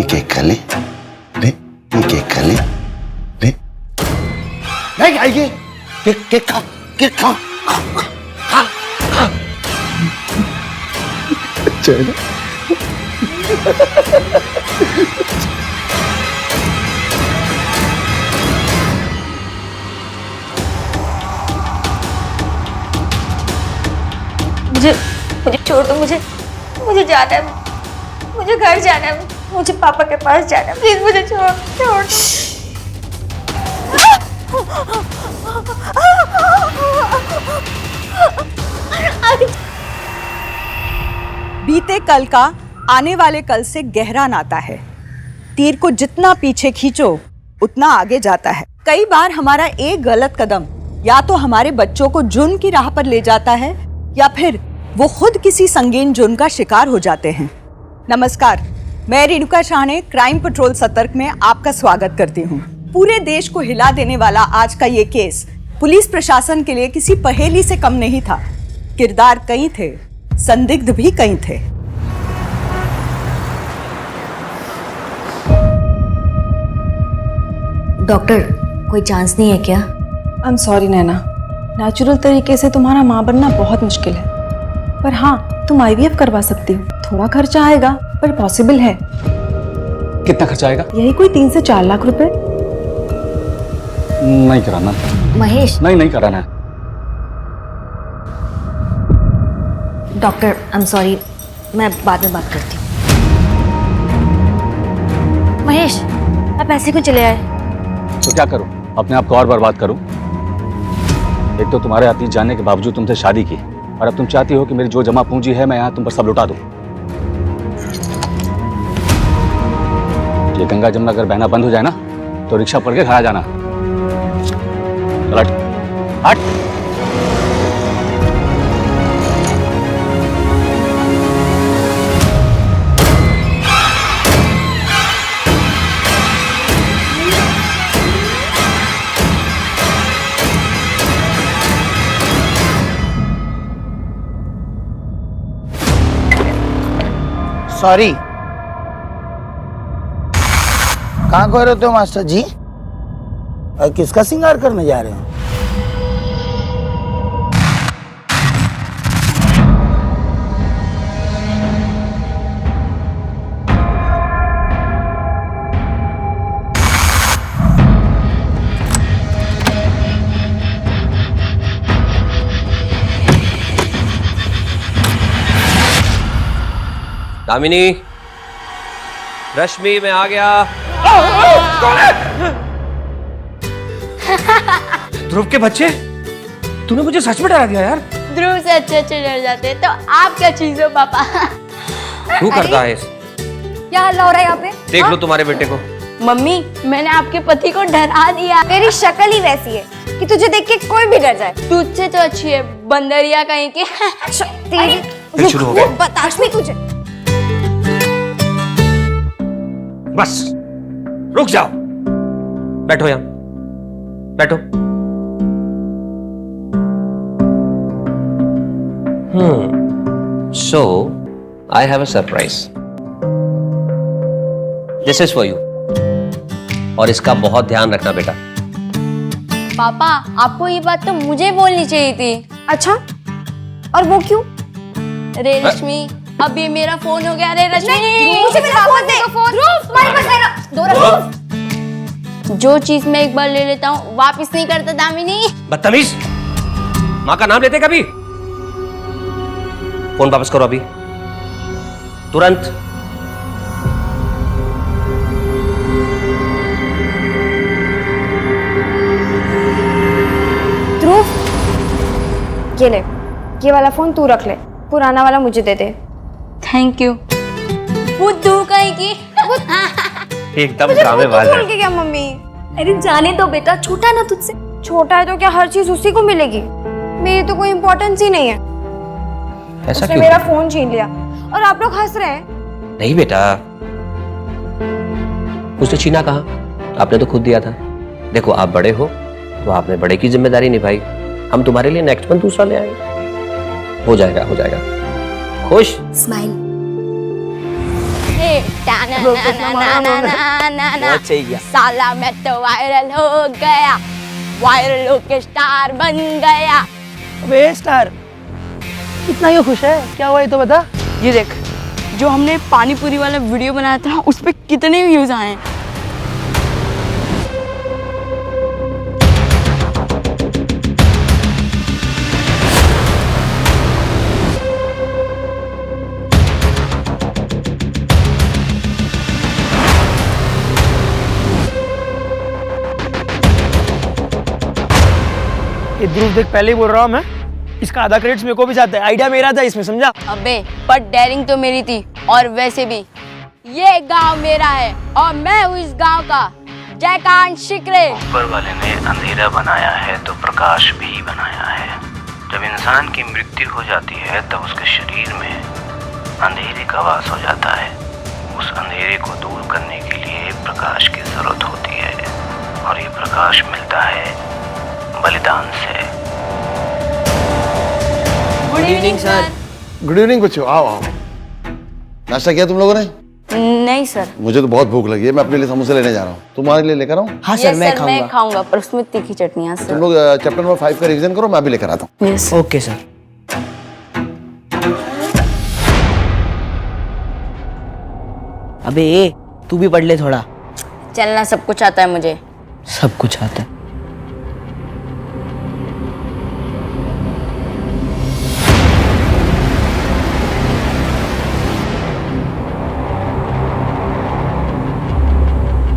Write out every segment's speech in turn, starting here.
ये केक खा ले, ले ये केक खा ले, ले नहीं खाएगी, केक केक खा, केक खा, खा खा। अच्छा है ना? मुझे छोड़ दो, मुझे जाना है, मुझे घर जाना है, मुझे पापा के पास जाना है, प्लीज मुझे छोड़ दो। बीते कल का आने वाले कल से गहरा नाता है। तीर को जितना पीछे खींचो उतना आगे जाता है। कई बार हमारा एक गलत कदम या तो हमारे बच्चों को जुर्म की राह पर ले जाता है या फिर वो खुद किसी संगीन जुर्म का शिकार हो जाते हैं। नमस्कार, मैं रेणुका शाहने क्राइम पेट्रोल सतर्क में आपका स्वागत करती हूँ। पूरे देश को हिला देने वाला आज का ये केस पुलिस प्रशासन के लिए किसी पहेली से कम नहीं था। किरदार कई थे, संदिग्ध भी कई थे। डॉक्टर, कोई चांस नहीं है क्या? I am sorry Naina, natural तरीके से तुम्हारा माँ बनना बहुत मुश्किल है, पर हाँ तुम IVF करवा सकती हो। थोड़ा खर्चा आएगा पर पॉसिबल है। कितना खर्चा आएगा? यही कोई 3 से 4 लाख रुपए। नहीं कराना महेश। नहीं कराना है। डॉक्टर आई एम सॉरी, मैं बाद में बात करती हूँ। महेश, आप ऐसे क्यों चले आए? तो क्या करूं, अपने आप को और बर्बाद करूं? एक तो तुम्हारे अतीत जानने के बावजूद तुमसे शादी की, और अब तुम चाहती हो कि मेरी जो जमा पूंजी है मैं यहाँ तुम पर सब लुटा दूं। ये गंगा जमुना अगर बहना बंद हो जाए ना तो रिक्शा पकड़ के घर आ जाना। चल हट हट। सॉरी, कहाँ गए रहते हो मास्टर जी? और किसका श्रृंगार करने जा रहे हो? दामिनी, रश्मि मैं आ गया। ध्रुव के बच्चे, तूने मुझे सच में डरा दिया यार। ध्रुव से अच्छे डर जाते हैं तो आप क्या चीज हो पापा? तू करता है? क्या हल्ला हो रहा है यहाँ पे? देख लो तुम्हारे बेटे को। मम्मी, मैंने आपके पति को डरा दिया। तेरी शक्ल ही वैसी है कि तुझे देख के कोई भी डर जाए। तुझसे तो अच्छी है, बंदरिया कहीं की। फिर शुरू हो गया। बताश में तुझे। बस रुक जाओ। बैठो यहाँ, बैठो। So I have a surprise. This is for you. और इसका बहुत ध्यान रखना बेटा। पापा, आपको ये बात तो मुझे बोलनी चाहिए थी। अच्छा, और वो क्यों? रे रश्मि, अब ये मेरा फोन हो गया। रे रश्मि, मुझे मेरा फोन दे। तुम्हारे पास है ना? जो चीज मैं एक बार ले लेता हूँ वापस नहीं करता दामिनी। बदतमीज, माँ का नाम लेते कभी? फोन वापस करो अभी, तुरंत। ध्रुव, ये ले, ये वाला फोन तू रख ले, पुराना वाला मुझे दे दे। Thank you. बुद्धू कहीं की। एकदम ड्रामेबाज है। भूल के क्या मम्मी? अरे जाने दो बेटा, छोटा ना तुझसे। छोटा है तो क्या हर चीज उसी को मिलेगी? मेरी तो कोई इम्पोर्टेंस ही नहीं है। ऐसा उसने क्यों? मेरा फोन छीन लिया और आप लोग हंस रहे हैं। नहीं बेटा, उसने छीना कहा, आपने तो खुद दिया था। देखो आप बड़े हो तो आपने बड़े की जिम्मेदारी निभाई। हम तुम्हारे लिए नेक्स्ट मंथ दूसरा ले आएंगे। हो जाएगा, हो जाएगा। खुश? स्माइल। हे बहुत सही किया। साला मैं तो वायरल हो गया, वायरल होके स्टार बन गया। अबे स्टार, कितना ये खुश है, क्या हुआ ये तो बता। ये देख, जो हमने पानी पूरी वाला वीडियो बनाया था उस पे कितने व्यूज आए हैं। ये ध्रुव देख, पहले ही बोल रहा हूँ मैं, इसका आधा क्रेडिट मेरे को भी जाता है, आइडिया मेरा था इसमें, समझा। अबे पर डेयरिंग तो मेरी थी, और वैसे भी ये गांव मेरा है और मैं हूँ इस गांव का जयकांत शिकरे। ऊपर वाले ने अंधेरा बनाया है तो प्रकाश भी बनाया है। जब इंसान की मृत्यु हो जाती है तब उसके शरीर में अंधेरे का वास हो जाता है। उस अंधेरे को दूर करने के लिए प्रकाश की जरूरत होती है, और ये प्रकाश मिलता है बलिदान से। Good evening sir. Good evening बच्चों, आओ आओ। नाश्ता किया तुम लोगों ने? नहीं सर। मुझे तो बहुत भूख लगी है, मैं अपने लिए समोसे लेने जा रहा हूँ। तुम्हारे लिए लेकर आऊँ? हाँ सर, मैं खाऊंगा, पर उसमें तीखी चटनियाँ सर। तुम लोग चैप्टर नंबर 5 का रिवीजन करो, मैं अभी लेकर आता हूँ। Yes okay sir. अबे तू भी पढ़ ले थोड़ा। चलना सब कुछ आता है मुझे। सब कुछ आता है।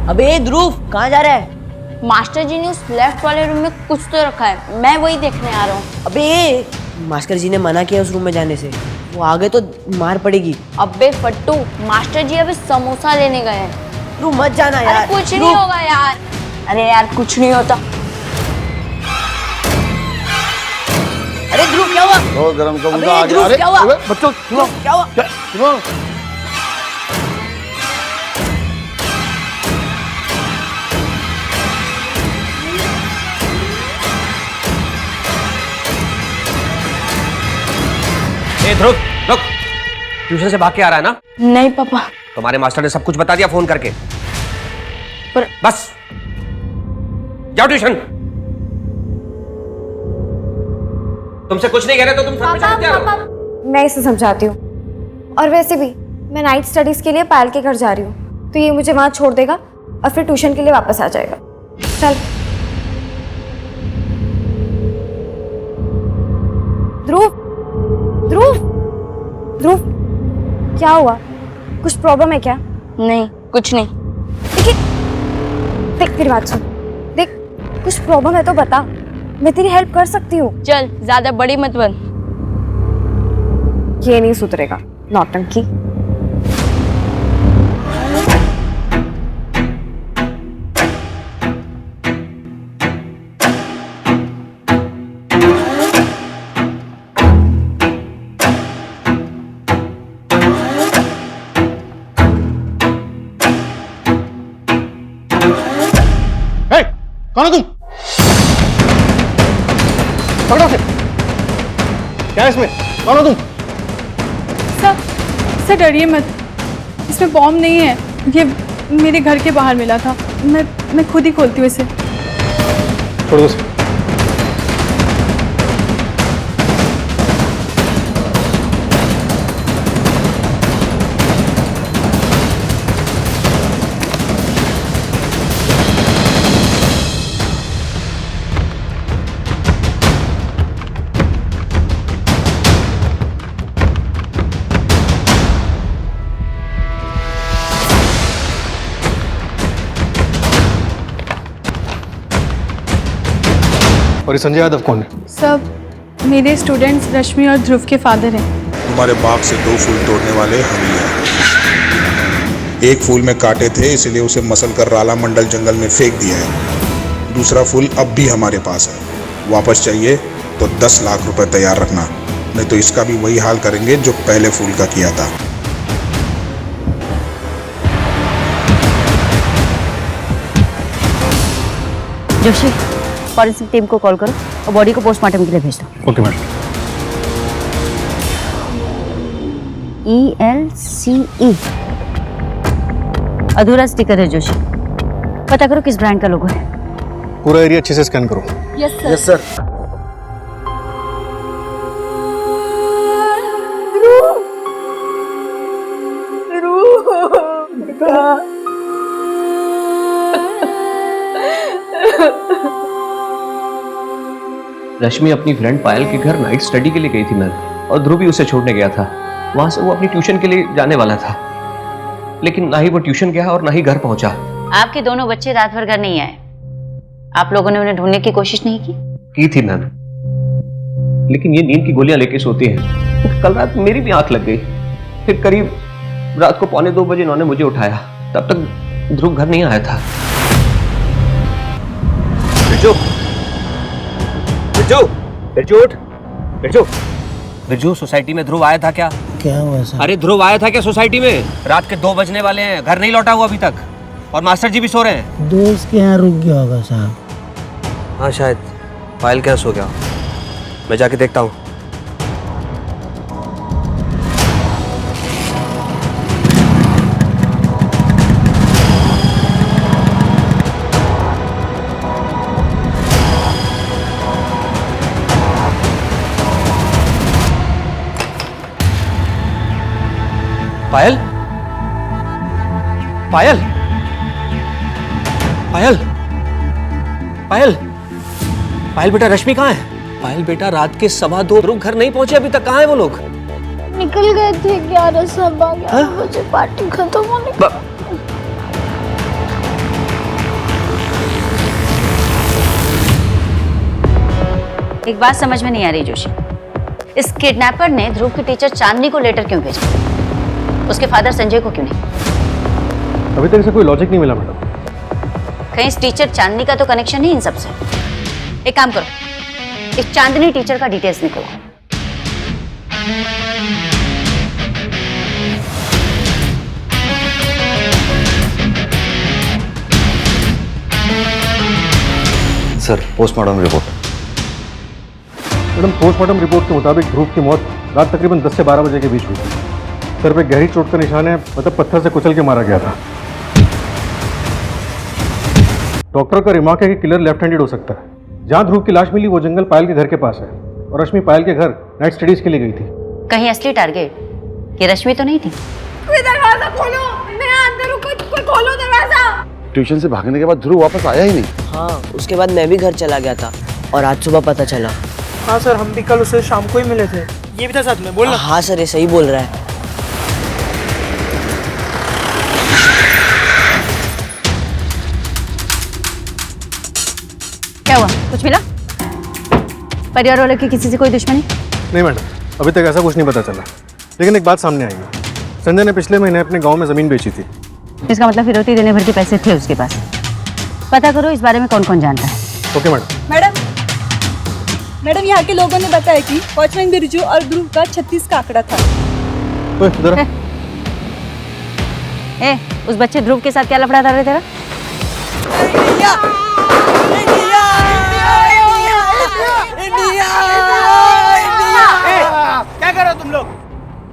अबे ध्रुव, कहाँ जा रहा है? मास्टर जी ने उस लेफ्ट वाले रूम में कुछ तो रखा है, मैं वही देखने आ रहा हूँ। अबे मास्टर जी ने मना किया उस रूम में जाने से, वो आगे तो मार पड़ेगी। अबे फट्टू, मास्टर जी अभी समोसा लेने गए हैं। तू मत जाना यार। अरे कुछ नहीं होगा यार। अरे यार कुछ नहीं होता। अरे ध्रुव क्या हुआ? तो गरम का मुद्दा अबे आ गया। ध्रुव अरे क्या हुआ? अबे, बच्चों सुनो, क्या हुआ? सुनो। ए ध्रुव, रुक। ट्यूशन से भाग के आ रहा है ना? नहीं पापा। तुम्हारे मास्टर ने सब कुछ बता दिया फोन करके। पर बस जाओ ट्यूशन। तुमसे कुछ नहीं कह रहे तो तुम सब समझते रहो। मैं इसे समझाती हूँ, और वैसे भी मैं नाइट स्टडीज के लिए पायल के घर जा रही हूँ, तो ये मुझे वहां छोड़ देगा और फिर ट्यूशन के लिए वापस आ जाएगा। चल ध्रुव, ध्रुव, ध्रुव, क्या हुआ? कुछ प्रॉब्लम है क्या? नहीं, कुछ नहीं। देखिए, देख मेरी बात सुन। देख, कुछ प्रॉब्लम है तो बता, मैं तेरी हेल्प कर सकती हूँ। चल, ज्यादा बड़ी मत बन। ये नहीं सुधरेगा, नौटंकी। कौन हो तुम? पकड़ो उसे। क्या है इसमें? कौन हो तुम? सर डरिए मत, इसमें बॉम्ब नहीं है, ये मेरे घर के बाहर मिला था, मैं खुद ही खोलती हूँ इसे। छोड़ दो उसे। और ये संजय यादव कौन है? सब मेरे स्टूडेंट्स रश्मि और ध्रुव के फादर हैं। तुम्हारे बाग से 2 फूल तोड़ने वाले हम ही हैं। एक फूल में कांटे थे, इसलिए उसे मसल कर राला मंडल जंगल में फेंक दिया है। दूसरा फूल अब भी हमारे पास है। वापस चाहिए तो 10 लाख रुपए तैयार रखना, नहीं तो इसका भी वही हाल करेंगे जो पहले फूल का किया था। जोशी, फॉरेंसिक टीम को कॉल करो और बॉडी को पोस्टमार्टम के लिए भेज दो। Okay madam. ELCE अधूरा स्टिकर है जोशी। पता करो किस ब्रांड का लोगो है। पूरा एरिया अच्छे से स्कैन करो। Yes sir. Yes sir. Rashmi अपनी फ्रेंड पायल के घर नाइट स्टडी के लिए गई थी मैम, और ध्रुव भी उसे छोड़ने गया था। वहां से वो अपनी ट्यूशन के लिए जाने वाला था, लेकिन ना ही वो ट्यूशन गया और ना ही घर पहुंचा। आपके दोनों बच्चे रात भर घर नहीं आए। आप लोगों ने उन्हें ढूंढने की कोशिश नहीं की? थी मैम, लेकिन ये नींद की गोलियां लेके सोती है। कल रात मेरी भी आंख लग गई। फिर करीब रात को 1:45 बजे इन्होंने मुझे उठाया। तब तक ध्रुव घर नहीं आया था। बिरजू उठ। बिरजू सोसाइटी में ध्रुव आया था क्या? क्या हुआ सर? अरे ध्रुव आया था क्या सोसाइटी में? रात के 2 बजने वाले हैं, घर नहीं लौटा हुआ अभी तक, और मास्टर जी भी सो रहे हैं। दोस्त के यहाँ रुक गया होगा साहब। हाँ शायद पायल क्या सो गया। मैं जाके देखता हूँ। पायल, पायल, पायल, पायल, पायल बेटा, रश्मि कहाँ है? पायल बेटा, रात के 2:15 ध्रुव घर नहीं पहुंचे अभी तक। कहाँ है वो लोग? निकल गए थे 11 बजे पार्टी खत्म होने। एक बात समझ में नहीं आ रही जोशी, इस किडनैपर ने ध्रुव की टीचर चांदनी को लेटर क्यों भेजा? उसके फादर संजय को क्यों नहीं? अभी तक इसे कोई लॉजिक नहीं मिला मैडम। कहीं इस टीचर चांदनी का तो कनेक्शन नहीं इन सबसे? एक काम करो, इस चांदनी टीचर का डिटेल्स निकालो। Sir, postmortem report. Madam, postmortem report के मुताबिक ध्रुव की मौत रात तकरीबन 10 से 12 बजे के बीच हुई थी। सर पे गहरी चोट का निशान है, मतलब पत्थर से कुचल के मारा गया था। डॉक्टर का रिमार्क है कि किलर लेफ्ट हैंडेड हो सकता है। जहां ध्रुव की लाश मिली वो जंगल पायल के घर के पास है, और रश्मि पायल के घर नाइट स्टडीज के लिए गई थी। कहीं असली टारगेट ये रश्मि तो नहीं थी? दरवाजा खोलो, मैं अंदर हूं, कोई खोलो दरवाजा। ट्यूशन से भागने के बाद ध्रुव वापस आया ही नहीं। हाँ, उसके बाद मैं भी घर चला गया था और आज सुबह पता चला। हाँ सर, हम भी कल उसे शाम को ही मिले थे। ये भी था साथ में, बोलना। हाँ सर, ये सही बोल रहा है। क्या हुआ, कुछ मिला? परिवार वालों की किसी से कोई दुश्मनी? नहीं मैडम, अभी तक ऐसा कुछ नहीं पता चला, लेकिन एक बात सामने आई है। संजय ने पिछले महीने अपने गांव में जमीन बेची थी। इसका मतलब फिरौती देने भर के पैसे थे उसके पास। पता करो इस बारे में कौन कौन जानता है। Okay madam. मैडम, यहाँ के लोगों ने बताया कि वॉचमैन बिरजू और ध्रुव का 36 का आंकड़ा था। उस बच्चे ध्रुव के साथ क्या लफड़ा था रे तेरा? क्या कर रहे हो तुम लोग?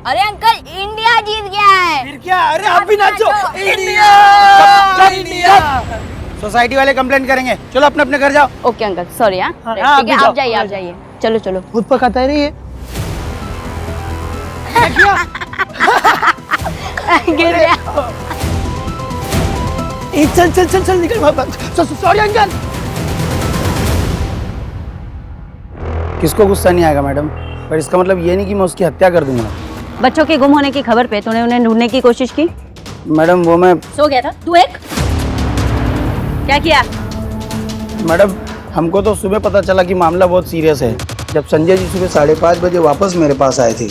अरे अंकल, इंडिया जीत गया है। फिर क्या? अरे आप भी नाचो। India, India. सोसाइटी वाले कंप्लेंट करेंगे। चलो अपने अपने घर जाओ। Okay uncle, sorry. हाँ ठीक है, आप जाइए, आप जाइए। चलो चलो। खुद पकाता है ये। गिर गया। चल चल चल चल, निकल वहाँ। Sorry uncle. किसको गुस्सा नहीं आएगा मैडम? पर इसका मतलब ये नहीं कि मैं उसकी हत्या कर दूंगा। बच्चों के गुम होने की खबर पे तूने उन्हें ढूंढने की कोशिश की? मैडम, वो मैं सो गया था। तू एक क्या किया? मैडम, हमको तो सुबह पता चला कि मामला बहुत सीरियस है। जब संजय जी सुबह 5:30 बजे वापस मेरे पास आए थे,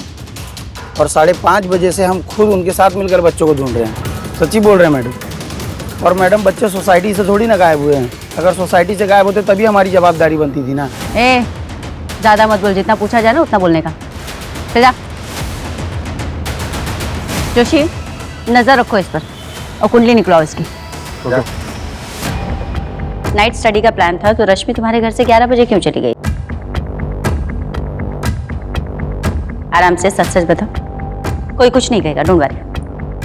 और 5:30 बजे से हम खुद उनके साथ मिलकर बच्चों को ढूंढ रहे हैं। सच्ची बोल रहे हैं मैडम। और मैडम, बच्चे सोसाइटी से थोड़ी ना गायब हुए हैं। अगर सोसाइटी से गायब होते तभी हमारी जवाबदारी बनती थी ना। ज्यादा मत बोल, जितना पूछा जाए ना उतना बोलने का। जा जोशी, नजर रखो इस पर, और कुंडली निकलाओ इसकी। नाइट स्टडी का प्लान था, तो रश्मि तुम्हारे घर से 11 बजे क्यों चली गई? आराम से सच सच बताओ। कोई कुछ नहीं कहेगा, डोंट वरी।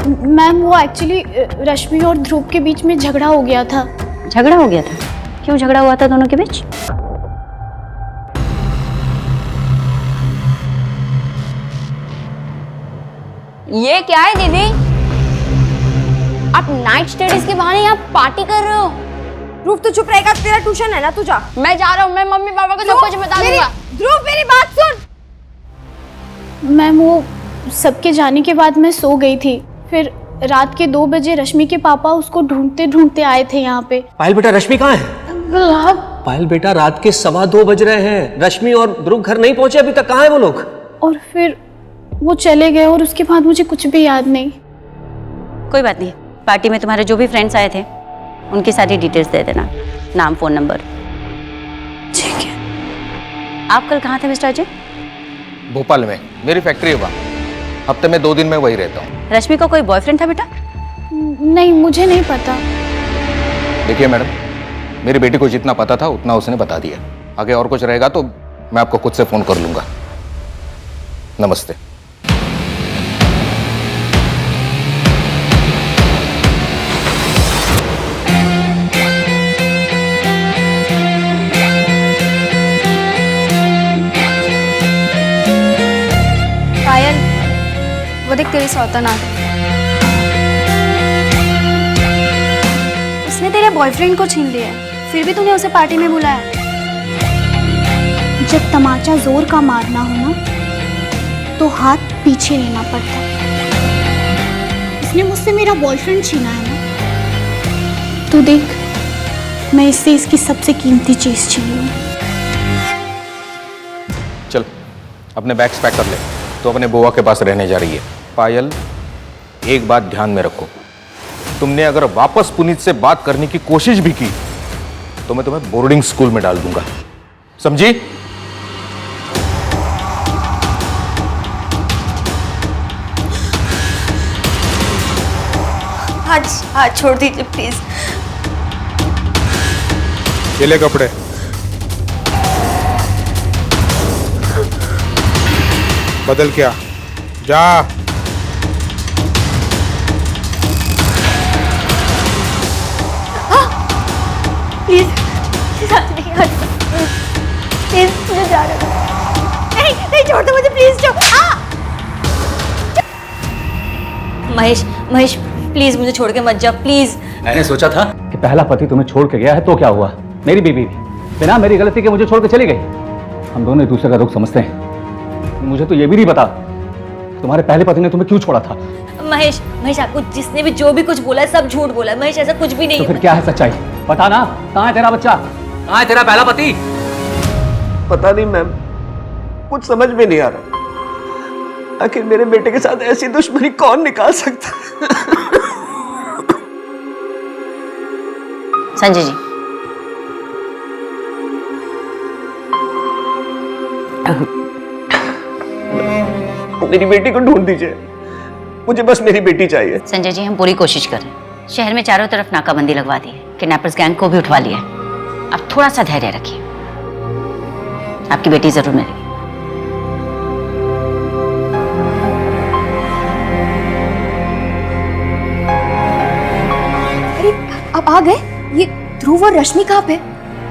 मैम वो एक्चुअली रश्मि और ध्रुव के बीच में झगड़ा हो गया था। झगड़ा हो गया था? क्यों झगड़ा हुआ था दोनों के बीच? ये क्या है दीदी? आप नाइट स्टडीज के बहाने यहाँ पार्टी कर रहे हो? ध्रुव तो चुप रहेगा, तेरा ट्यूशन है ना, तू जा। मैं जा रहा हूँ, मैं मम्मी पापा को सब कुछ बता दूंगा। ध्रुव मेरी बात सुन। मैम वो सबके जाने के बाद मैं सो गई थी, फिर रात के 2 बजे रश्मि के पापा उसको ढूंढते ढूंढते आए थे यहाँ पे। पायल बेटा, रश्मि कहाँ है? पायल बेटा, रात के 2:15 बज रहे हैं, रश्मि और ध्रुव घर नहीं पहुंचे अभी तक, कहाँ है वो लोग? और फिर वो चले गए और उसके बाद मुझे कुछ भी याद नहीं। कोई बात नहीं, पार्टी में तुम्हारे जो भी फ्रेंड्स आए थे उनकी सारी डिटेल्स दे देना, नाम, फोन नंबर। ठीक है। आप कल कहाँ थे मिस्टर अजय? भोपाल में, मेरी फैक्ट्री है वहाँ। हफ्ते में 2 दिन मैं वही रहता हूँ। रश्मि का कोई बॉयफ्रेंड था बेटा? नहीं, मुझे नहीं पता। देखिए मैडम, मेरी बेटी को जितना पता था उतना उसने बता दिया। आगे और कुछ रहेगा तो मैं आपको खुद से फोन कर लूंगा। नमस्ते। पायल, वो देख तेरी सौतन आ गई। उसने तेरे बॉयफ्रेंड को छीन लिया है, फिर भी तूने उसे पार्टी में बुलाया। जब तमाचा जोर का मारना हो ना, तो हाथ पीछे लेना पड़ता। इसने मुझसे मेरा बॉयफ्रेंड छीना है ना, तू देख, मैं इससे इसकी सबसे कीमती चीज छीन लूं। चल अपने बैग्स पैक कर ले, तो अपने बुआ के पास रहने जा रही है। पायल, एक बात ध्यान में रखो, तुमने अगर वापस पुनीत से बात करने की कोशिश भी की तो मैं तुम्हें बोर्डिंग स्कूल में डाल दूंगा, समझी? हाथ छोड़ दीजिए प्लीज। ये ले कपड़े। बदल क्या, जा। प्लीज प्लीज, मुझे जाने दो। नहीं नहीं, छोड़ दो मुझे प्लीज, छोड़। महेश महेश प्लीज मुझे छोड़ के मत जा प्लीज। मैंने सोचा था कि पहला पति तुम्हें छोड़ के गया है तो क्या हुआ, मेरी बीवी भी बिना मेरी गलती के मुझे छोड़ के चली गई। हम दोनों एक दूसरे का दुख समझते हैं। मुझे तो ये भी नहीं पता तुम्हारे पहले पति ने तुम्हें क्यों छोड़ा था। महेश महेश, आपको जिसने भी जो भी कुछ बोला है सब झूठ बोला है। महेश ऐसा कुछ भी नहीं तो फिर क्या है सच्चाई, पता ना? कहाँ है तेरा बच्चा, कहाँ है तेरा पहला पति? पता नहीं मैम, कुछ समझ में नहीं आ रहा। आखिर मेरे बेटे के साथ ऐसी दुश्मनी कौन निकाल सकता? संजय जी, मेरी बेटी को ढूंढ दीजिए, मुझे बस मेरी बेटी चाहिए। संजय जी, हम पूरी कोशिश कर रहे हैं। शहर में चारों तरफ नाकाबंदी लगवा दी है, किडनैपर्स गैंग को भी उठवा लिया है। आप थोड़ा सा धैर्य रखिए, आपकी बेटी जरूर मिलेगी। अरे आप आ गए? ये ध्रुव और रश्मि कहाँ पे?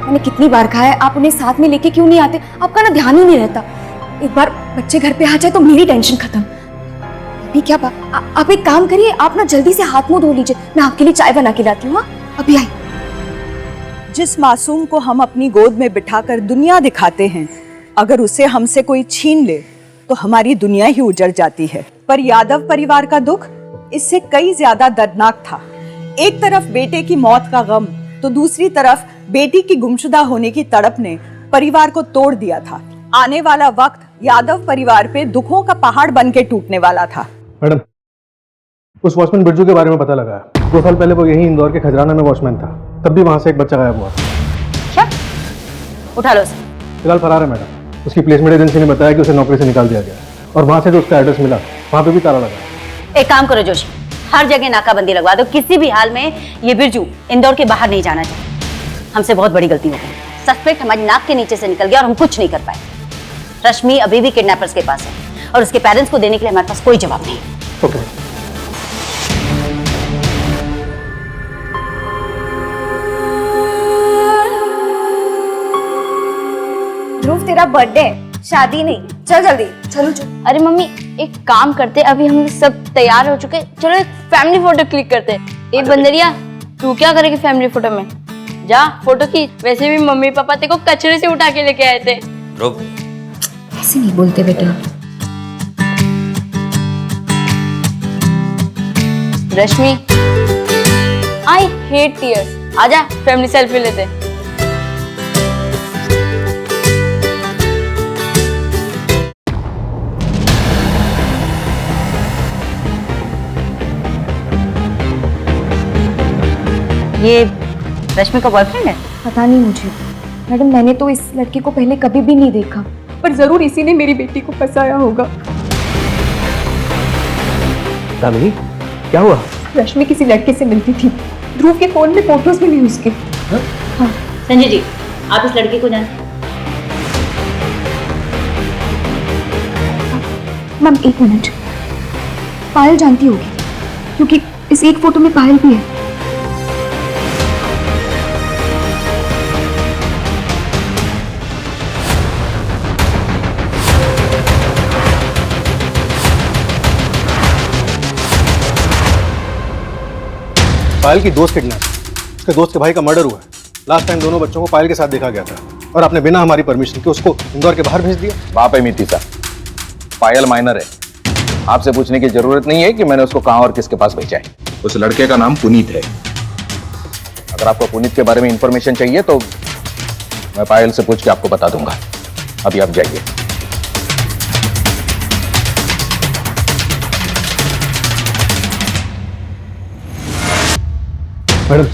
मैंने कितनी बार कहा है आप उन्हें साथ में लेके क्यों नहीं आते? आपका ना ध्यान ही नहीं रहता। एक बार बच्चे घर पे आ जाए तो मेरी टेंशन खत्म। अभी क्या आप एक काम करिए, आप ना जल्दी से हाथ मुंह धो लीजिए, मैं आपके लिए चाय बना के लाती हूँ। अभी आई। जिस मासूम को हम अपनी गोद में बिठाकर दुनिया दिखाते हैं, अगर उसे हमसे कोई छीन ले तो हमारी दुनिया ही उजड़ जाती है। पर यादव परिवार का दुख इससे कई ज्यादा दर्दनाक था। एक तरफ बेटे की मौत का गम, तो दूसरी तरफ बेटी की गुमशुदा होने की तड़प ने परिवार को तोड़ दिया था। आने वाला वक्त यादव परिवार पे दुखों का पहाड़ बन के टूटने वाला था। मैडम, उस वॉचमैन बिरजू के बारे में पता लगा है। 2 साल पहले वो यही इंदौर के खजराना में वॉचमैन था, तब भी वहां से एक बच्चा गायब हुआ। क्या? उठा लो उसे। फिलहाल फरार है मैडम। उसकी प्लेसमेंट एजेंसी ने बताया कि उसे नौकरी से निकाल दिया गया, और वहां से जो उसका एड्रेस मिला वहां पे भी ताला लगा। एक काम करो जोशी, हर जगह नाकाबंदी लगवा दो। किसी भी हाल में ये बिरजू इंदौर के बाहर नहीं जाना चाहिए। हमसे बहुत बड़ी गलती हो गई। सस्पेक्ट हमारी नाक के नीचे से निकल गया और हम कुछ नहीं कर पाए। रश्मि अभी भी किडनैपर्स के पास है और उसके पेरेंट्स को देने के लिए हमारे पास कोई जवाब नहीं। ओके। तेरा बर्थडे है, शादी नहीं। चल जल्दी, चलो चलो। अरे मम्मी एक काम करते, अभी हम सब तैयार हो चुके, चलो एक फैमिली फोटो क्लिक करते। ए बंदरिया, तू क्या करेगी फैमिली फोटो में? जा फोटो खींच। वैसे भी मम्मी पापा तेरे को कचरे से उठा के लेके आए थे। रुक, ऐसे नहीं बोलते बेटा। रश्मि, आई हेट टीयर्स। आजा फैमिली सेल्फी लेते। ये रश्मि का बॉयफ्रेंड है? पता नहीं मुझे मैडम, मैंने तो इस लड़के को पहले कभी भी नहीं देखा, पर जरूर इसी ने मेरी बेटी को फंसाया होगा। दामिनी, क्या हुआ? रश्मि किसी लड़के से मिलती थी, ध्रुव के फोन में फोटोज भी नहीं उसके। हाँ। संजय जी, आप इस लड़के को जानते हैं? मैम एक मिनट, पायल जानती होगी क्योंकि इस एक फोटो में पायल भी है। पायल की दोस्त किडनैप, उसके दोस्त के भाई का मर्डर हुआ है। लास्ट टाइम दोनों बच्चों को पायल के साथ देखा गया था और आपने बिना हमारी परमिशन के उसको इंदौर के बाहर भेज दिया। बाप है मीति साहब, पायल माइनर है, आपसे पूछने की जरूरत नहीं है कि मैंने उसको कहां और किसके पास भेजा है। उस लड़के का नाम पुनीत है। अगर आपको पुनीत के बारे में इंफॉर्मेशन चाहिए तो मैं पायल से पूछ के आपको बता दूंगा। अभी आप जाइए। मैडम,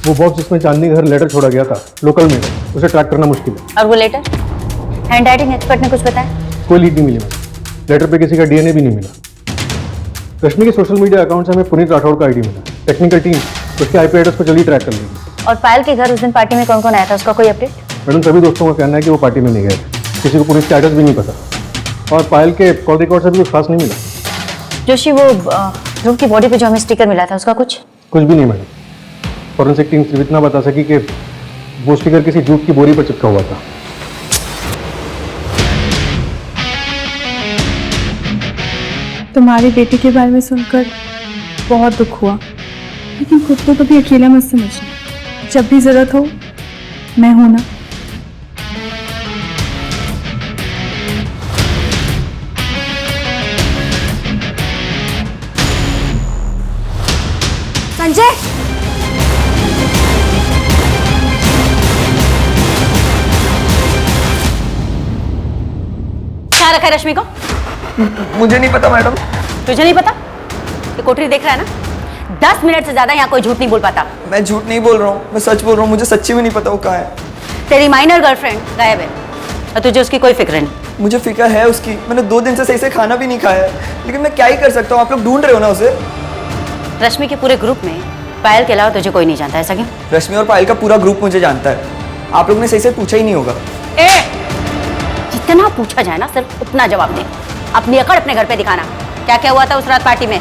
वो बॉक्स जिसमें चांदनी घर लेटर छोड़ा गया था लोकल में, उसे ट्रैक करना मुश्किल है। और वो लेटर? हैंड राइटिंग एक्सपर्ट ने कुछ बताया? कोई लीड नहीं मिली मैडम। लेटर पे किसी का डीएनए भी नहीं मिला। रश्मि के सोशल मीडिया अकाउंट से हमें पुनीत राठौड़ का आईडी मिला। टेक्निकल टीम उसके आईपी एड्रेस को जल्दी ट्रैक कर लेगी। और पायल के घर उस दिन पार्टी में कौन कौन आया था, उसका कोई अपडेट? मैडम, सभी दोस्तों का कहना है कि वो पार्टी में नहीं गए, किसी को पुनीत का एड्रेस भी नहीं पता और पायल के कॉल रिकॉर्ड से भी कुछ खास नहीं मिला। जोशी, वो ध्रुव की बॉडी पे जो हमें स्टिकर मिला था उसका कुछ भी नहीं मैडम। फॉरेंसिक टीम सिर्फ इतना बता सकी कि वो स्टिकर किसी जूट की बोरी पर चिपका हुआ था। तुम्हारी बेटी के बारे में सुनकर बहुत दुख हुआ, लेकिन खुद को कभी अकेला मत समझना। जब भी जरूरत हो मैं हूं ना। संजय, क्या रखा है रश्मि को? मुझे नहीं पता मैडम। तुझे नहीं पता? ये कोठरी देख रहा है ना? 10 मिनट से ज्यादा यहाँ कोई झूठ नहीं बोल पाता। मैं झूठ नहीं बोल रहा हूँ, मैं सच बोल रहा हूँ। मुझे सच्ची में नहीं पता वो कहाँ है। तेरी माइनर गर्लफ्रेंड गायब है और तुझे उसकी कोई फिक्र नहीं। मुझे फिक्र है उसकी। मैंने 2 दिन से सही से खाना भी नहीं खाया है, लेकिन मैं क्या ही कर सकता हूँ। आप लोग ढूंढ रहे हो ना उसे। रश्मि के पूरे ग्रुप में पायल के अलावा तुझे कोई नहीं जानता, ऐसा क्यों? रश्मि और पायल का पूरा ग्रुप मुझे जानता है। आप लोग ने सही से पूछा ही नहीं होगा। जितना पूछा जाए ना सिर्फ उतना जवाब दे। अपनी अकड़ अपने घर पे दिखाना। क्या क्या हुआ था उस रात पार्टी में?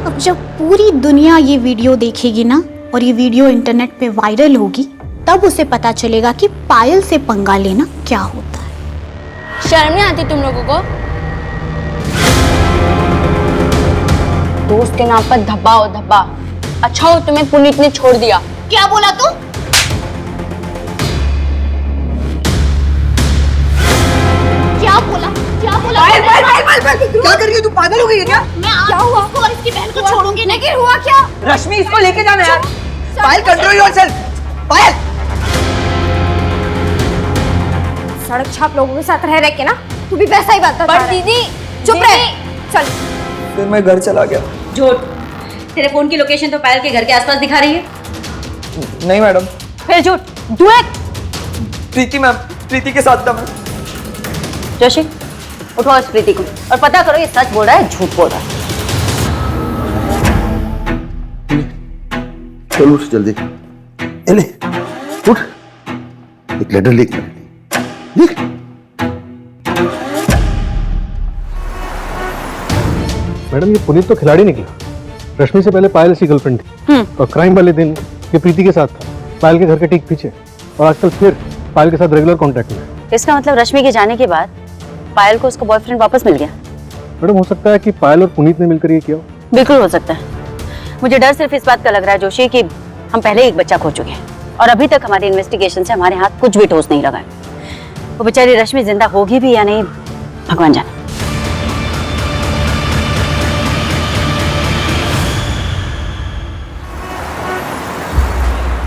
अब जब पूरी दुनिया ये वीडियो देखेगी ना और ये वीडियो इंटरनेट पे वायरल होगी, तब उसे पता चलेगा कि पायल से पंगा लेना क्या होता है। शर्म नहीं आती तुम लोगों को? दोस्त के नाम पर धब्बा हो धब्बा। अच्छा हो तुम्हें पुनीत ने छोड़ दिया। क्या बोला तू? क्या बोला? क्या बोला? क्या कर रही है तू? पागल हो गई है क्या? मैं क्या हुआ? और इसकी बहन को छोड़ूंगी नहीं। लेकिन हुआ क्या? रश्मि, इसको लेके जाना यार। पायल, कंट्रोल योरसेल्फ। पायल, सड़क छाप लोगों के साथ रह के ना तू भी वैसा ही बात करता है। दीदी चुप रह। चल। फिर मैं घर चला गया। झूठ। तेरे फोन की लोकेशन तो पायल के घर के आसपास दिखा रही है। नहीं मैडम। फिर झूठ। Do it. प्रीति मैम, प्रीति के साथ था मैं। जोशी, उठो इस प्रीति को और पता करो ये सच बोल रहा है झूठ बोल रहा है। चलो उठ जल्दी। ले उठ, एक लेटर लिख। लिख। मैडम, ये पुनीत तो खिलाड़ी निकला। रश्मि से पहले पायल इसकी गर्लफ्रेंड थी और क्राइम वाले दिन ये प्रीति के साथ था, पायल के घर के ठीक पीछे। और आजकल फिर पायल के साथ रेगुलर कांटेक्ट में है। इसका मतलब रश्मि के जाने के बाद पायल को उसका बॉयफ्रेंड वापस मिल गया? मैडम हो सकता है कि पायल और पुनीत ने मिलकर ये किया हो। बिल्कुल हो सकता है। मुझे डर सिर्फ इस बात का लग रहा है जोशी कि हम पहले ही एक बच्चा खो चुके हैं और अभी तक हमारी इन्वेस्टिगेशन से हमारे हाथ कुछ भी ठोस नहीं लगा है। वो बेचारी रश्मि जिंदा होगी भी या नहीं, भगवान जाने।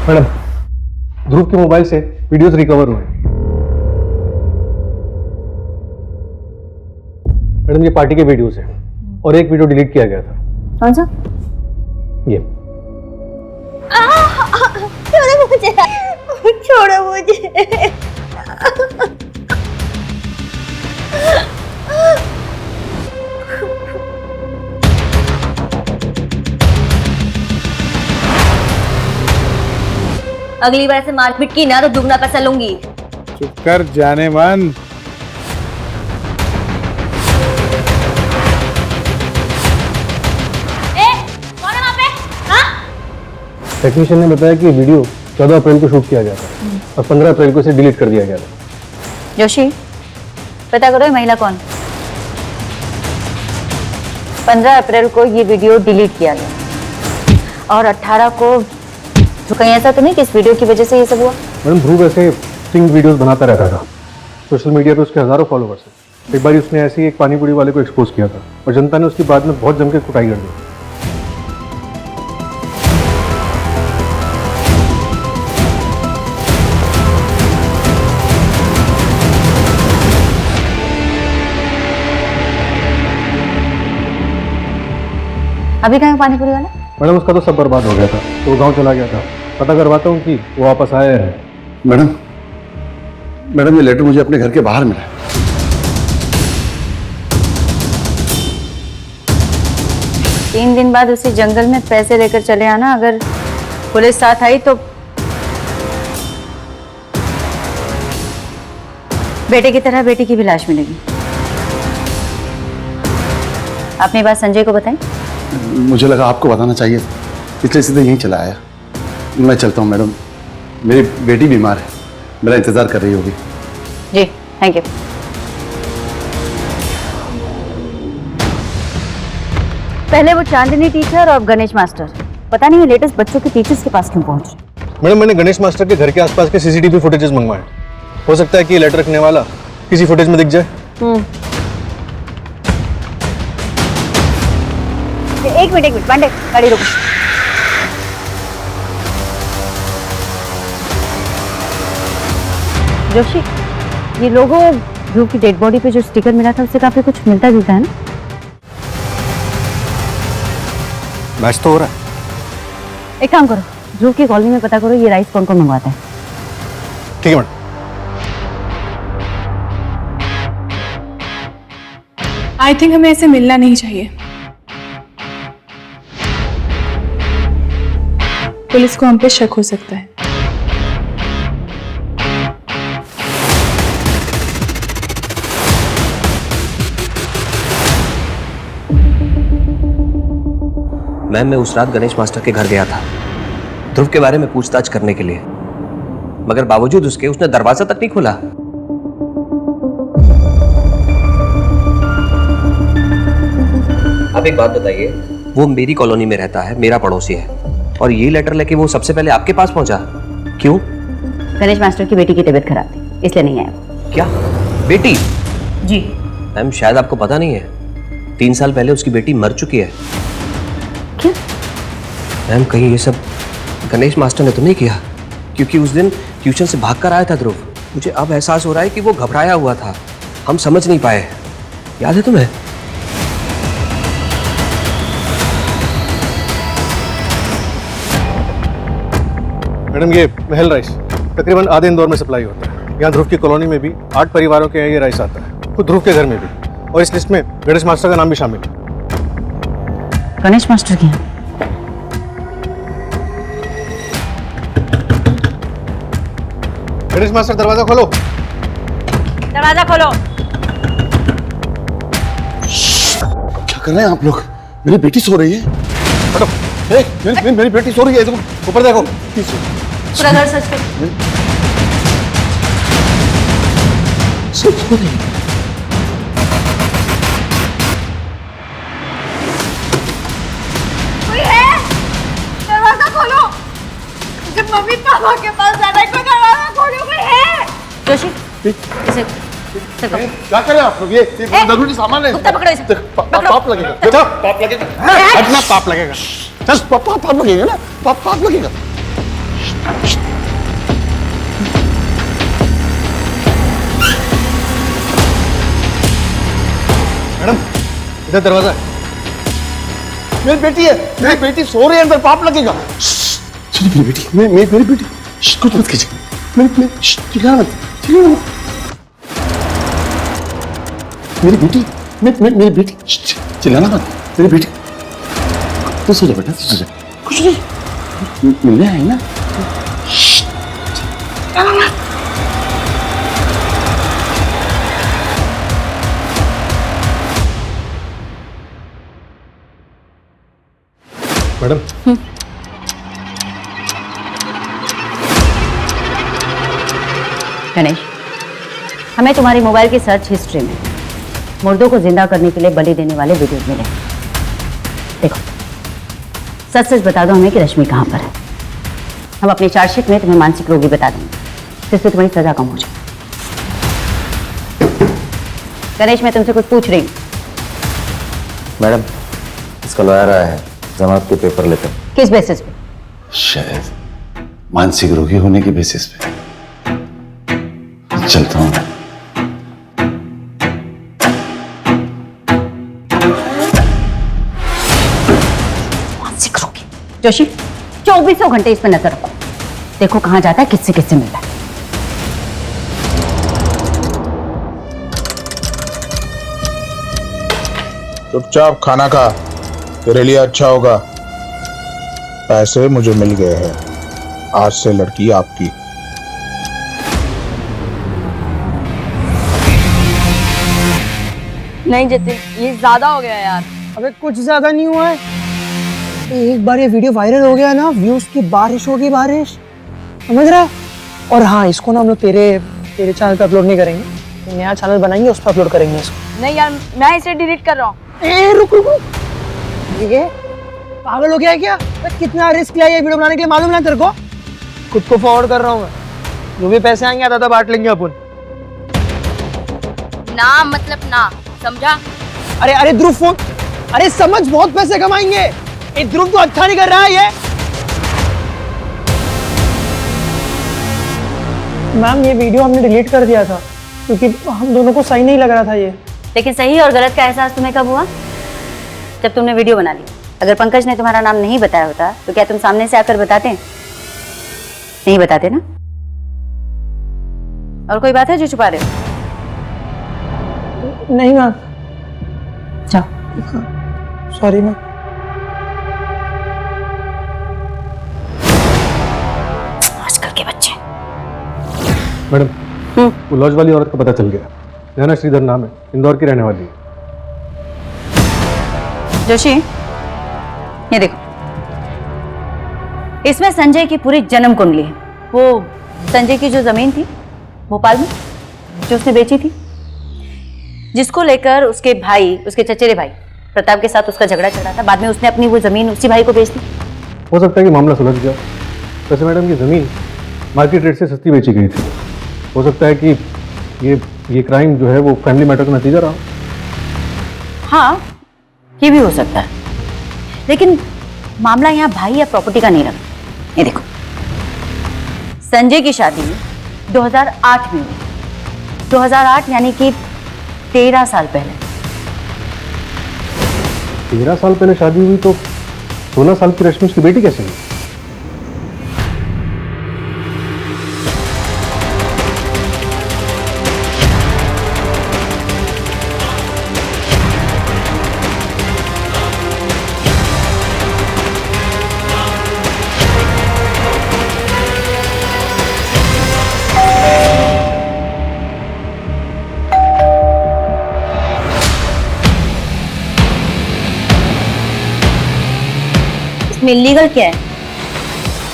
मैडम ध्रुव के मोबाइल से वीडियोस रिकवर हुए। मैडम ये पार्टी के वीडियोस हैं और एक वीडियो डिलीट किया गया था। कौन सा? ये छोड़ो मुझे, छोड़ो मुझे। अगली बार से मारपीट की ना तो दुगना पैसा लूंगी। चुप कर जाने मन। टेक्नीशियन ने बताया कि वीडियो 14 अप्रैल को शूट किया गया था और 15 अप्रैल को इसे डिलीट कर दिया गया था। जोशी पता करो ये महिला कौन? 15 अप्रैल को ये वीडियो डिलीट किया गया और 18 को तो कहीं ऐसा तो नहीं कि इस वीडियो की वजह से ये सब हुआ? मैडम ध्रुव ऐसे स्टिंग वीडियोस बनाता रहता था। सोशल मीडिया पे उसके हजारों फॉलोवर्स हैं। एक बार उसने ऐसे ही एक पानी पूरी वाले को एक्सपोज किया था और जनता ने उसकी बाद में बहुत जम के कुटाई कर दी। अभी कहाँ है पानी पूरी वाला? मैडम उसका तो सब बर्बाद हो गया था तो वो गांव चला गया था। पता करवाता हूँ कि वो वापस आया है। मैडम ये लेटर मुझे अपने घर के बाहर मिला। 3 दिन बाद उसी जंगल में पैसे लेकर चले आना। अगर पुलिस साथ आई तो बेटे की तरह बेटी की भी लाश मिलेगी। आपने बात संजय को बताई? मुझे लगा आपको बताना चाहिए, इसलिए सीधे यहीं चला आया। मैं चलता हूँ मैडम, मेरी बेटी बीमार है, मेरा इंतजार कर रही होगी। जी थैंक यू। पहले वो चांदनी टीचर और गणेश मास्टर, पता नहीं लेटेस्ट बच्चों के टीचर्स के पास क्यों पहुंच रहे? मैडम मैंने गणेश मास्टर के घर के आसपास के सीसीटीवी फुटेजेस मंगवाए। हो सकता है कि ये लेटर रखने वाला किसी फुटेज में दिख जाए। एक मिनट पांडे, गाड़ी रोको। जोशी ये लोगों ध्रुव की डेड बॉडी पे जो स्टिकर मिला था उससे काफी कुछ मिलता जुलता है ना? मैच तो हो रहा है। एक काम करो, ध्रुव की कॉलोनी में पता करो ये राइस कौन कौन मंगवाता है। ठीक है मैडम। आई थिंक हमें ऐसे मिलना नहीं चाहिए। पुलिस को हम पे शक हो सकता है। मैम मैं उस रात गणेश मास्टर के घर गया था ध्रुव के बारे में पूछताछ करने के लिए, मगर बावजूद उसके उसने दरवाजा तक नहीं खोला। आप एक बात बताइए, वो मेरी कॉलोनी में रहता है, मेरा पड़ोसी है, और ये लेटर लेके वो सबसे पहले आपके पास पहुंचा, क्यों? गणेश मास्टर की बेटी की तबीयत खराब थी इसलिए नहीं आया। क्या बेटी? जी मैम शायद आपको पता नहीं है, 3 साल पहले उसकी बेटी मर चुकी है। क्या? मैम कहीं ये सब गणेश मास्टर ने तो नहीं किया? क्योंकि उस दिन ट्यूशन से भागकर आया था ध्रुव। मुझे अब एहसास हो रहा है कि वो घबराया हुआ था, हम समझ नहीं पाए। याद है तुम्हें? मैडम ये महल राइस तकरीबन आधे इंदौर में सप्लाई होता है। यहाँ ध्रुव की कॉलोनी में भी 8 परिवारों के यहाँ ये राइस आता है, खुद ध्रुव के घर में भी, और इस लिस्ट में गणेश मास्टर का नाम भी शामिल है। गणेश मास्टर की? गणेश मास्टर दरवाजा खोलो। दरवाजा खोलो। क्या कर रहे हैं आप लोग? मेरी बेटी सो रही है। हटो। मेरी बेटी सो रही है, ऊपर देखो। पूरा घर सर्च कर। कोई है? दरवाजा खोलो। मुझे मम्मी पापा के पास जाना है, कोई दरवाजा खोलो, कोई है? जोशी इसे क्या कर रहे हैं आप लोग? ये जरूरी सामान है। कुत्ता पकड़ो इसे। पाप लगेगा। देखो पाप लगेगा। हटना, पाप लगेगा। बस पाप लगेगा ना, पाप लगेगा। मैडम इधर दरवाजा है। मेरी बेटी है, मेरी बेटी सो रही है अंदर, पाप लगेगा। सुनिए मेरी बेटी, मेरी बेटी, कुछ मत कीजिए। मेरी चिल्लाना मत, चिल्लाना मत। मेरी बेटी, मेरी बेटी, चिल्लाना मत। मेरी बेटी, तू सो जा बेटा, तू सो जा। कुछ नहीं, मिलने आई ना। चिल्लाना मत। मैडम गणेश, हमें तुम्हारी मोबाइल की सर्च हिस्ट्री में मुर्दों को जिंदा करने के लिए बलि देने वाले वीडियो मिले। देखो, सच सच बता दो हमें कि रश्मि कहाँ पर है। हम अपनी चार्जशीट में तुम्हें मानसिक रोगी बता देंगे, जिससे तुम्हारी सजा कम हो जाए। गणेश, मैं तुमसे कुछ पूछ रही हूँ। मैडम, इसका लॉयर आया है जमानत के पेपर लेकर। किस बेसिस पे? शायद मानसिक रोगी होने के बेसिस पे। चलता हूँ। मानसिक रोगी जोशी, 24 घंटे इस पर नजर रखो। देखो कहाँ जाता है, किससे किससे मिलता है। चुपचाप खाना खा, तेरे लिए अच्छा होगा। पैसे मुझे मिल गए हैं, आज से लड़की आपकी। नहीं जतिन, ये ज्यादा हो गया यार। अबे कुछ ज्यादा नहीं हुआ है। एक बार ये वीडियो वायरल हो गया ना, व्यूज की बारिश होगी, बारिश, समझ रहा है? और हाँ, इसको ना हम लोग तेरे चैनल पे अपलोड नहीं करेंगे, नया चैनल बनाएंगे, उस पर अपलोड करेंगे इसको। नहीं यार, मैं इसे डिलीट कर रहा हूँ। रुक रुक रुक, ये पागल हो गया है क्या? कितना रिस्क लिया ये वीडियो बनाने के लिए, मालूम ना तेरे को? खुद को फॉरवर्ड कर रहा हूँ मैं, जो भी पैसे आएंगे आधा बांट लेंगे अपन। ना मतलब ना, समझा? अरे ध्रुव फोन, अरे समझ, बहुत पैसे कमाएंगे। ये ध्रुव तो अच्छा नहीं कर रहा है ये। मैम, ये वीडियो हमने डिलीट कर दिया था क्योंकि हम दोनों को सही नहीं लग रहा था ये। लेकिन सही और गलत का एहसास तुम्हें कब हुआ? जब तुमने वीडियो बना ली। अगर पंकज ने तुम्हारा नाम नहीं बताया होता तो क्या तुम सामने से आकर बताते? नहीं बताते ना? और कोई बात है जो छुपा रहे हो? नहीं मैम। जाओ। Sorry ma'am. आजकल के बच्चे। मैडम, वो लॉज वाली औरत का पता चल गया। नैना श्रीधर नाम है, इंदौर की रहने वाली है। जोशी, ये देखो, इसमें संजय की पूरी जन्म कुंडली है। वो संजय की जो जमीन थी भोपाल में, जो उसने बेची थी, जिसको लेकर उसके भाई, उसके चचेरे भाई प्रताप के साथ उसका झगड़ा चल रहा था। बाद में उसने अपनी वो जमीन उसी भाई को बेच दी। हो सकता है कि मामला सुलझ गया। वैसे मैडम, ये जमीन मार्केट रेट से सस्ती बेची गई थी। हो सकता है कि ये क्राइम जो है वो फैमिली मैटर का नतीजा रहा। हाँ, ये भी हो सकता है, लेकिन मामला यहाँ भाई या प्रॉपर्टी का नहीं रहा। ये देखो, संजय की शादी 2008 में हुई। 2008 यानी कि 13 साल पहले। 13 साल पहले शादी हुई तो 16 साल की रश्मि उसकी बेटी कैसे हुई? इसमें इलीगल क्या है?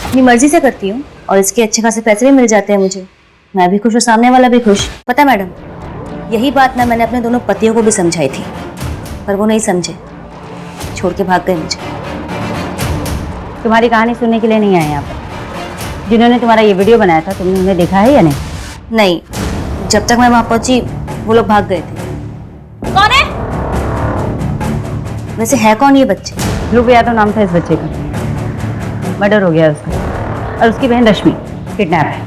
अपनी मर्जी से करती हूँ और इसके अच्छे खासे पैसे भी मिल जाते हैं मुझे। मैं भी खुश और सामने वाला भी खुश। पता है मैडम, यही बात ना मैंने अपने दोनों पतियों को भी समझाई थी, पर वो नहीं समझे, छोड़ के भाग गए मुझे। तुम्हारी कहानी सुनने के लिए नहीं आए यहाँ पर। जिन्होंने तुम्हारा ये वीडियो बनाया था तुमने उन्हें देखा है या नहीं? नहीं, जब तक मैं वहां पहुंची वो लोग भाग गए थे। कौन है? वैसे है कौन ये बच्चे? ध्रुव यादव नाम था इस बच्चे का। मर्डर हो गया उसका, और उसकी बहन रश्मि किडनैप है।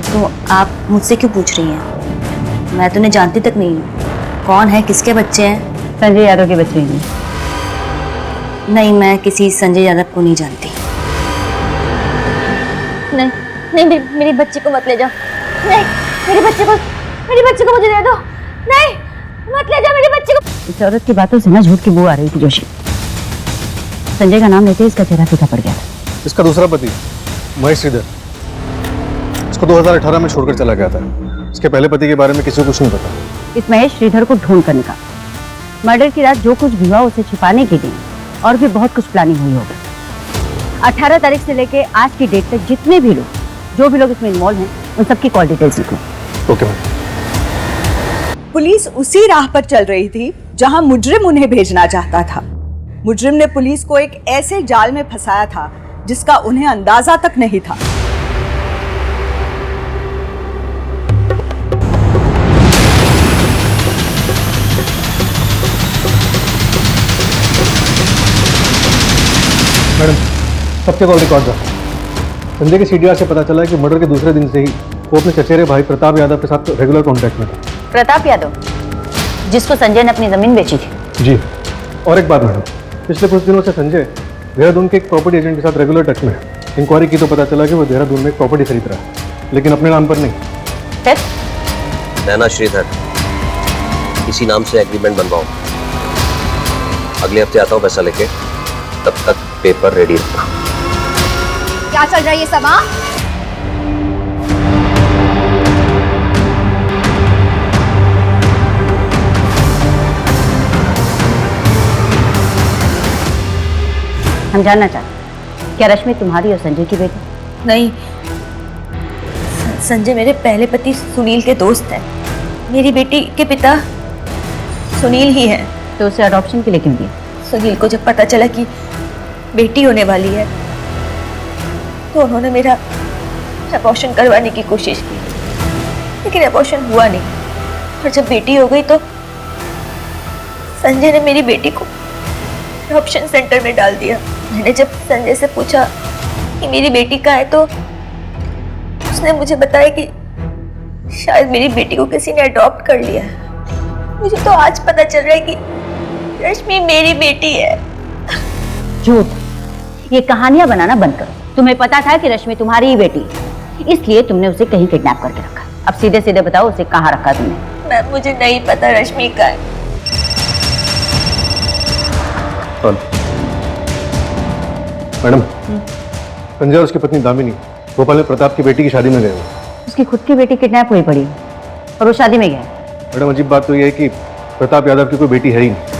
तो आप मुझसे क्यों पूछ रही हैं? मैं तो उन्हें जानती तक नहीं हूँ। कौन है, किसके बच्चे हैं? संजय यादव के बच्चे हैं। नहीं, मैं किसी संजय यादव को नहीं जानती। नहीं नहीं, मेरी बच्ची को मत ले जाओ। नहीं, मेरे बच्चे को मुझे दे दो। नहीं, मत ले जाओ मेरे बच्चे को। इस औरत की बातों से ना झूठ की बू आ रही थी जोशी। संजय का नाम लेते ही इसका चेहरा फीका पड़ गया था। इसका दूसरा पति महेश श्रीधर, इसको 2018 में छोड़कर चला गया था। इसके पहले पति के बारे में किसी को कुछ नहीं पता। इस महेश श्रीधर को ढूंढ कर निकाल। मर्डर की रात जो कुछ भी हुआ उसे छिपाने के लिए और भी बहुत कुछ प्लानिंग हुई होगी। 18 तारीख से लेके आज की डेट तक जितने भी लोग, जो भी लोग इसमें इन्वॉल्व हैं, उन सबकी कॉल डिटेल्स लिखो। ओके। पुलिस उसी राह पर चल रही थी जहां मुजरिम उन्हें भेजना चाहता था। मुजरिम ने पुलिस को एक ऐसे जाल में फंसाया था जिसका उन्हें अंदाजा तक नहीं था। मैडम, सबके कॉल रिकॉर्ड था। संजय के सीडीआर से पता चला कि मर्डर के दूसरे दिन से ही वो अपने चचेरे भाई प्रताप यादव के साथ रेगुलर कांटेक्ट में था। प्रताप यादव, जिसको संजय ने अपनी जमीन बेची थी? जी। और एक बात मैडम, पिछले कुछ दिनों से संजय देहरादून के एक प्रॉपर्टी एजेंट के साथ रेगुलर टच में है। इंक्वायरी की तो पता चला कि वो देहरादून में एक प्रॉपर्टी खरीद रहा है, लेकिन अपने नाम पर नहीं। नैना श्रीधर, इसी नाम से एग्रीमेंट बनवाओ। अगले हफ्ते आता हूँ पैसा लेके, तब तक पेपर रेडी रखना। क्या चल रहा है ये सब? हम जानना चाहते हैं, क्या रश्मि तुम्हारी और संजय की बेटी? नहीं, संजय मेरे पहले पति सुनील के दोस्त हैं। मेरी बेटी के पिता सुनील ही हैं। तो उसे अडॉप्शन के लिए क्यों दिया? सुनील को जब पता चला कि बेटी होने वाली है तो उन्होंने मेरा अबॉर्शन करवाने की कोशिश की, लेकिन अबॉर्शन हुआ नहीं। और जब बेटी हो गई तो संजय ने मेरी बेटी को अडॉप्शन सेंटर में डाल दिया। मैंने जब संजय से पूछा कि मेरी बेटी कहाँ है तो उसने मुझे बताया कि शायद मेरी बेटी को किसी ने अडॉप्ट कर लिया है। मुझे तो आज पता चल रहा है कि रश्मि मेरी बेटी है। झूठ, ये कहानियां बनाना बंद करो। तुम्हें पता था कि रश्मि तुम्हारी ही बेटी है, इसलिए तुमने उसे कहीं किडनैप करके रखा। अब सीधे सीधे बताओ, उसे कहाँ रखा तुमने? मैम, मुझे नहीं पता रश्मि का है। मैडम, संजय और उसकी पत्नी दामिनी भोपाल में प्रताप की बेटी की शादी में गए हुए। उसकी खुद की बेटी किडनैप हुई पड़ी और वो शादी में गया। मैडम, अजीब बात तो यह है कि प्रताप यादव की कोई बेटी है ही नहीं।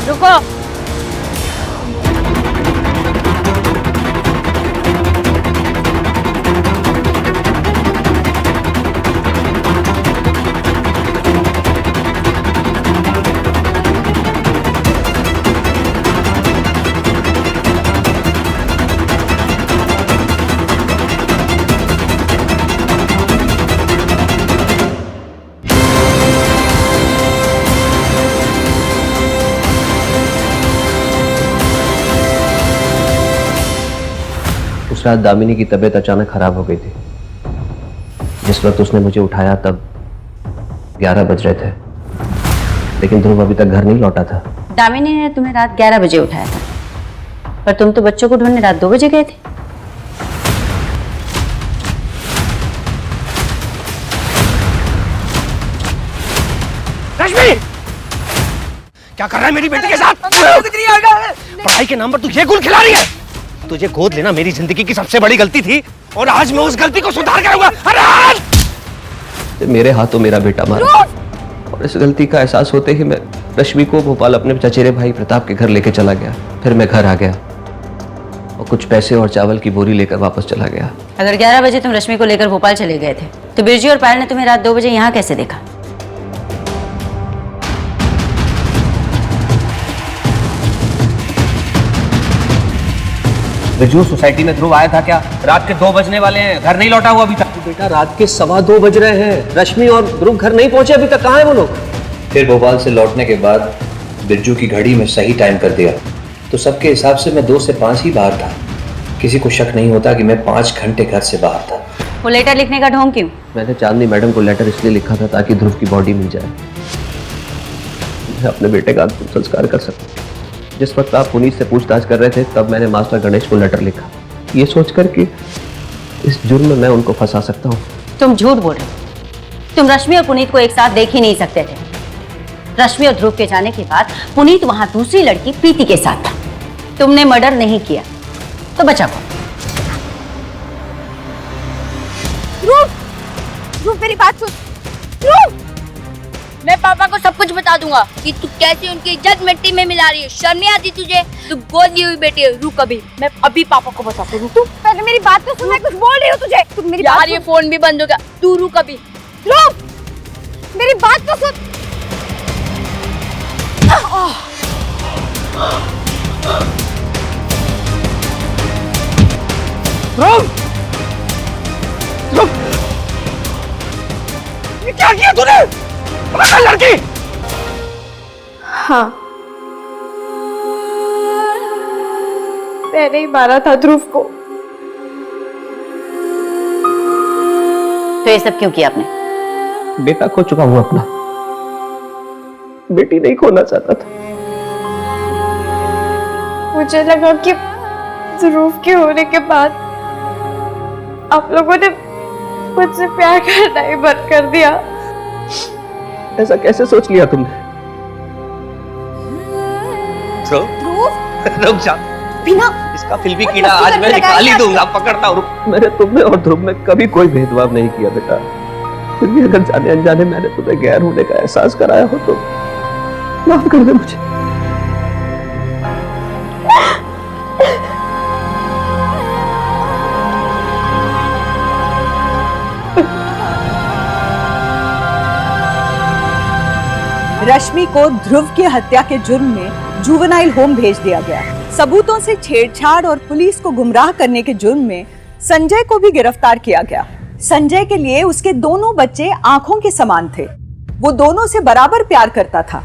रुको। उस रात दामिनी की तबीयत अचानक खराब हो गई थी। जिस वक्त उसने मुझे उठाया तब 11 बज रहे थे, लेकिन ध्रुव अभी तक घर नहीं लौटा था। दामिनी ने तुम्हें रात 11 बजे उठाया था, पर तुम तो बच्चों को ढूंढने रात 2 बजे गए थे। रश्मि, क्या कर रहा है मेरी बेटी के साथ? पढ़ाई के नाम पर तू ये गुल खिला रही है? तुझे गोद लेना मेरी जिंदगी की सबसे बड़ी गलती थी और आज मैं उस गलती को सुधार करूंगा। मेरे हाथों मेरा बेटा मारा और इस गलती का एहसास होते ही मैं रश्मि को भोपाल अपने चचेरे भाई प्रताप के घर लेके चला गया। फिर मैं घर आ गया और कुछ पैसे और चावल की बोरी लेकर वापस चला गया। अगर 11 बजे तुम रश्मि को लेकर भोपाल चले गए थे तो बिरजू और पायल ने तुम्हें रात 2 बजे यहाँ कैसे देखा? बिरजू, सोसाइटी में ध्रुव आया था क्या? रात के 2 बजने वाले हैं, घर नहीं लौटा हुआ अभी तक। बेटा, रात के 2:15 बज रहे हैं, रश्मि और ध्रुव घर नहीं पहुंचे अभी तक। कहाँ है वो लोग? फिर भोपाल से लौटने के बाद बिरजू की घड़ी में सही टाइम कर दिया तो सबके हिसाब से मैं 2 से 5 ही बाहर था। किसी को शक नहीं होता कि मैं 5 घंटे घर से बाहर था। वो लेटर लिखने का ढोंग क्यों? मैंने चांदनी मैडम को लेटर इसलिए लिखा था ताकि ध्रुव की बॉडी मिल जाए, मैं अपने बेटे का अंतिम संस्कार कर सकूं। जिस वक्त आप पुनीत से पूछताछ कर रहे थे तब मैंने मास्टर गणेश को लेटर लिखा, ये सोचकर कि इस जुर्म में मैं उनको फंसा सकता हूँ। तुम झूठ बोल रहे हो। तुम रश्मि और पुनीत को एक साथ देख ही नहीं सकते थे। रश्मि और ध्रुव के जाने के बाद पुनीत वहां दूसरी लड़की प्रीति के साथ था। तुमने मर्डर नहीं किया तो बचा कौन? ध्रुव मेरी बात सुन। ध्रुव, मैं पापा को सब कुछ बता दूंगा कि तू कैसे उनकी इज्जत मिट्टी में मिला रही है। शर्म नहीं आती तुझे? तू गोद ली हुई बेटी है। रुक अभी, मैं अभी पापा को बताती हूँ। तू पहले मेरी बात तो सुन, मैं कुछ बोल रही हूँ तुझे। तू मेरी यार, ये फोन भी बंद हो गया। तू रुक अभी। ध्रुव, मेरी बात तो सुन। ध्रुव, ध्रुव, ये क्या किया तूने? लड़की। हाँ, मैंने ही मारा था ध्रुव को। तो ये सब क्यों किया आपने? बेटा खो चुका हूं अपना, बेटी नहीं खोना चाहता था। मुझे लगा कि ध्रुव के होने के बाद आप लोगों ने मुझसे प्यार करना ही बंद कर दिया। ऐसा कैसे सोच लिया तुमने? रुक जा बिना इसका फिल्मी कीड़ा आज मैं निकाल ही दूंगा। पकड़ता हूँ। मैंने तुम्हें और ध्रुव में कभी कोई भेदभाव नहीं किया बेटा। फिर भी अगर जाने अनजाने मैंने तुम्हें गैर होने का एहसास कराया हो तो माफ कर दे मुझे। रश्मि को ध्रुव की हत्या के जुर्म में जुवेनाइल होम भेज दिया गया। सबूतों से छेड़छाड़ और पुलिस को गुमराह करने के जुर्म में संजय को भी गिरफ्तार किया गया। संजय के लिए उसके दोनों बच्चे आंखों के समान थे। वो दोनों से बराबर प्यार करता था,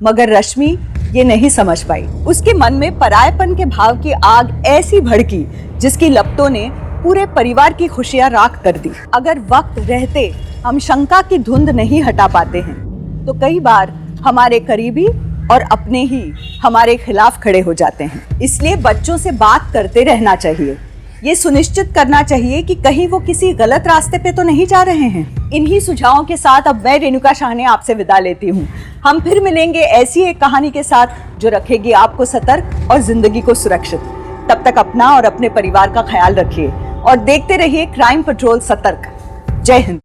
मगर रश्मि ये नहीं समझ पाई। उसके मन में परायपन के भाव की आग ऐसी भड़की जिसकी लपटों ने पूरे परिवार की खुशियां राख कर दी। अगर वक्त रहते हम शंका की धुंध नहीं हटा पाते हैं तो कई बार हमारे करीबी और अपने ही हमारे खिलाफ खड़े हो जाते हैं। इसलिए बच्चों से बात करते रहना चाहिए। ये सुनिश्चित करना चाहिए कि कहीं वो किसी गलत रास्ते पे तो नहीं जा रहे हैं। इन्हीं सुझावों के साथ अब मैं रेणुका शाहने आपसे विदा लेती हूँ। हम फिर मिलेंगे ऐसी एक कहानी के साथ जो रखेगी आपको सतर्क और जिंदगी को सुरक्षित। तब तक अपना और अपने परिवार का ख्याल रखिए और देखते रहिए क्राइम पेट्रोल सतर्क। जय हिंद।